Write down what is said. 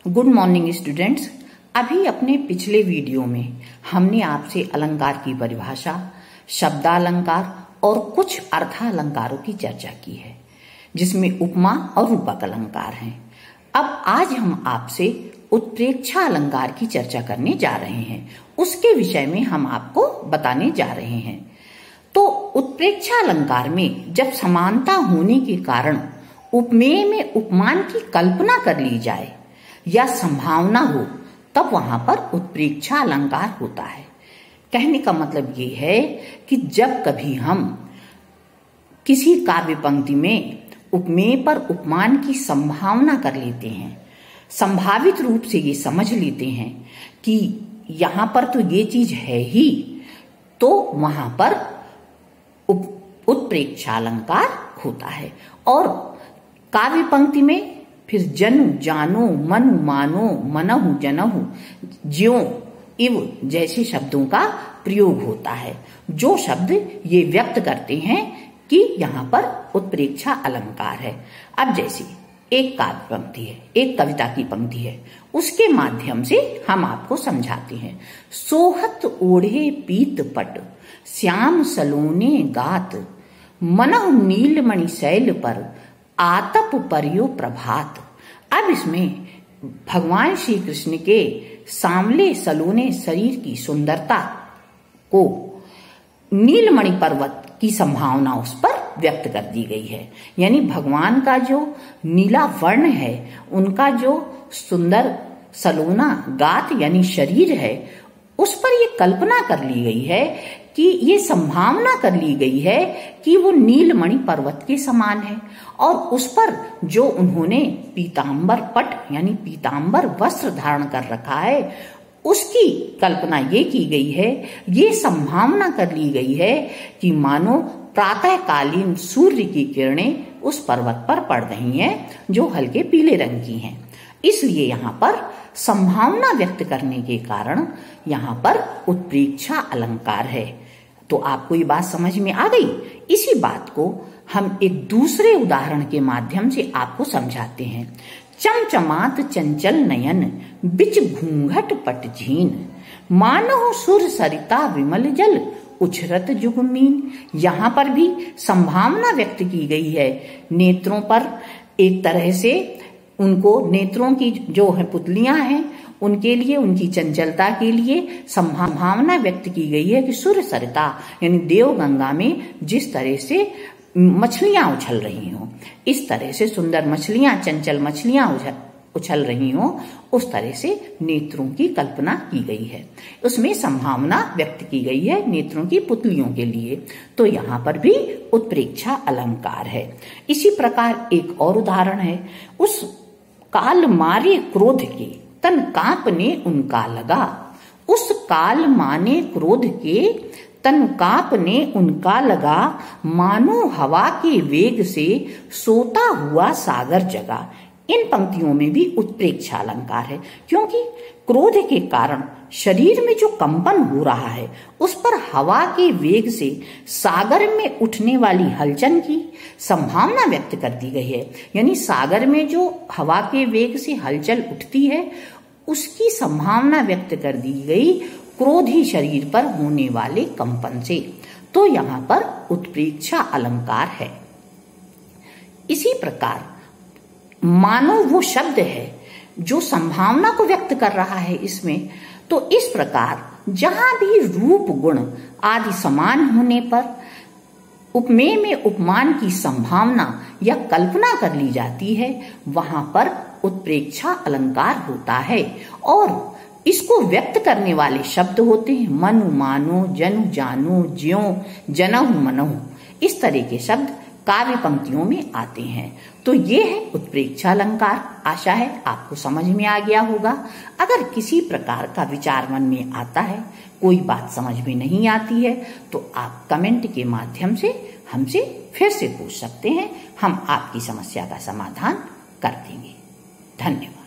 Good morning students. अभी अपने पिछले वीडियो में हमने आपसे अलंकार की परिभाषा, शब्दालंकार और कुछ अर्थालंकारों की चर्चा की है, जिसमें उपमा और रूपक अलंकार हैं। अब आज हम आपसे उत्प्रेक्षा अलंकार की चर्चा करने जा रहे हैं। उसके विषय में हम आपको बताने जा रहे हैं। तो उत्प्रेक्षा अलंकार में जब समानता होने के कारण उपमेय में उपमान की कल्पना कर ली जाए या संभावना हो, तब वहां पर उत्प्रेक्षा अलंकार होता है। कहने का मतलब ये है कि जब कभी हम किसी काव्य पंक्ति में उपमेय पर उपमान की संभावना कर लेते हैं, संभावित रूप से ये समझ लेते हैं कि यहां पर तो ये चीज है ही, तो वहां पर उत्प्रेक्षा अलंकार होता है। और काव्य पंक्ति में फिर जनु जानो, मनु मानो, मनहु जनहु, ज्यों इव जैसे शब्दों का प्रयोग होता है, जो शब्द ये व्यक्त करते हैं कि यहाँ पर उत्प्रेक्षा अलंकार है। अब जैसे एक काव्य पंक्ति है, एक कविता की पंक्ति है, उसके माध्यम से हम आपको समझाते हैं। सोहत ओढ़े पीत पट, श्याम सलोने गात, मनहु नीलमणि शैल पर, आतप परियो प्रभात। अब इसमें भगवान श्री कृष्ण के सांवले सलोने शरीर की सुंदरता को नीलमणि पर्वत की संभावना उस पर व्यक्त कर दी गई है। यानी भगवान का जो नीला वर्ण है, उनका जो सुंदर सलोना गात यानी शरीर है, उस पर ये कल्पना कर ली गई है कि ये संभावना कर ली गई है कि वो नीलमणि पर्वत के समान है, और उस पर जो उन्होंने पीतांबर पट यानी पीतांबर वस्त्र धारण कर रखा है, उसकी कल्पना ये की गई है, ये संभावना कर ली गई है कि मानो प्रातःकालीन सूर्य की किरणें उस पर्वत पर पड़ रही हैं, जो हल्के पीले रंग की हैं। इसलिए यहाँ पर संभावना व्यक्त करने के कारण यहाँ पर उत्प्रेक्षा अलंकार है। तो आपको ये बात समझ में आ गई। इसी बात को हम एक दूसरे उदाहरण के माध्यम से आपको समझाते हैं। चमचमात चंचल नयन, बिच घूंघट पट झीन, मानो सुर सरिता विमल जल, उछरत जुगमीन। यहाँ पर भी संभावना व्यक्त की गई है। नेत्रों पर एक तरह से उनको, नेत्रों की जो है पुतलियां हैं, उनके लिए, उनकी चंचलता के लिए संभावना व्यक्त की गई है कि सुर सरिता यानी देवगंगा में जिस तरह से मछलियां उछल रही हों, इस तरह से सुंदर मछलियां, चंचल मछलियां उछल रही हों, उस तरह से नेत्रों की कल्पना की गई है। उसमें संभावना व्यक्त की गई है नेत्रों की पुतलियों के लिए। तो यहाँ पर भी उत्प्रेक्षा अलंकार है। इसी प्रकार एक और उदाहरण है। उस काल मारे क्रोध के, तन कांपने उनका लगा। उस काल माने क्रोध के, तन कांपने उनका लगा, मानो हवा के वेग से सोता हुआ सागर जगा। इन पंक्तियों में भी उत्प्रेक्षा अलंकार है, क्योंकि क्रोध के कारण शरीर में जो कंपन हो रहा है, उस पर हवा के वेग से सागर में उठने वाली हलचल की संभावना व्यक्त कर दी गई है। यानी सागर में जो हवा के वेग से हलचल उठती है, उसकी संभावना व्यक्त कर दी गई क्रोधी शरीर पर होने वाले कंपन से। तो यहाँ पर उत्प्रेक्षा अलंकार है। इसी प्रकार मानो वो शब्द है जो संभावना को व्यक्त कर रहा है इसमें। तो इस प्रकार जहां भी रूप गुण आदि समान होने पर उपमेय में उपमान की संभावना या कल्पना कर ली जाती है, वहां पर उत्प्रेक्षा अलंकार होता है। और इसको व्यक्त करने वाले शब्द होते हैं मनु मानो, जनु जानो, ज्यों जनहु मनहु। इस तरह के शब्द काव्य पंक्तियों में आते हैं। तो ये है उत्प्रेक्षा अलंकार। आशा है आपको समझ में आ गया होगा। अगर किसी प्रकार का विचार मन में आता है, कोई बात समझ में नहीं आती है, तो आप कमेंट के माध्यम से हमसे फिर से पूछ सकते हैं। हम आपकी समस्या का समाधान कर देंगे। धन्यवाद।